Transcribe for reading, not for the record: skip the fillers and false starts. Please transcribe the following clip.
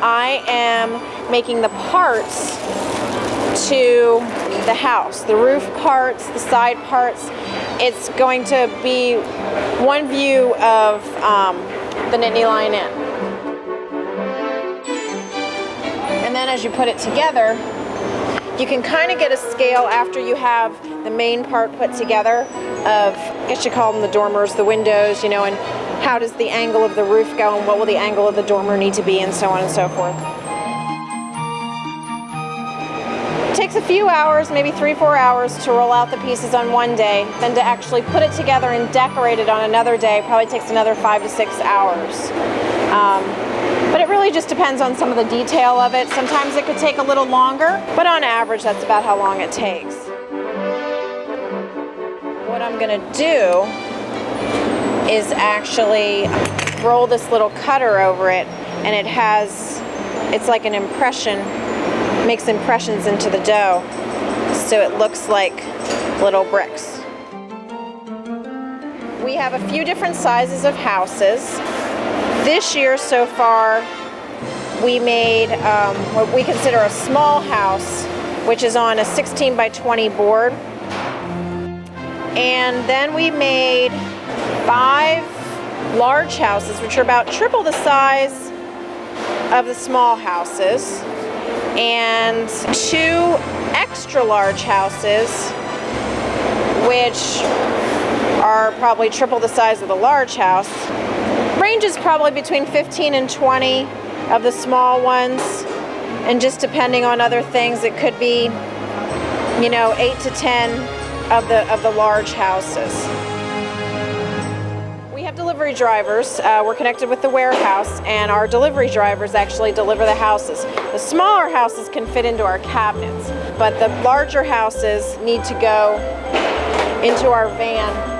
I am making the parts to the house, the roof parts, the side parts. It's going to be one view of the Nittany Lion Inn. And then as you put it together, you can kind of get a scale after you have the main part put together of, I guess you call them the dormers, the windows, you know, and how does the angle of the roof go and what will the angle of the dormer need to be and so on and so forth. It takes a few hours, maybe 3-4 hours to roll out the pieces on one day, then to actually put it together and decorate it on another day probably takes another 5 to 6 hours. But it really just depends on some of the detail of it. Sometimes it could take a little longer, but on average that's about how long it takes. What I'm going to do is actually roll this little cutter over it, and it's like an impression, makes impressions into the dough, so it looks like little bricks. We have a few different sizes of houses. This year so far, we made what we consider a small house, which is on a 16 by 20 board. And then we made 5 large houses, which are about triple the size of the small houses, and 2 extra large houses, which are probably triple the size of the large house. Ranges probably between 15 and 20 of the small ones, and just depending on other things, it could be, you know, 8 to 10 of the large houses. We have delivery drivers. We're connected with the warehouse, and our delivery drivers actually deliver the houses. The smaller houses can fit into our cabinets, but the larger houses need to go into our van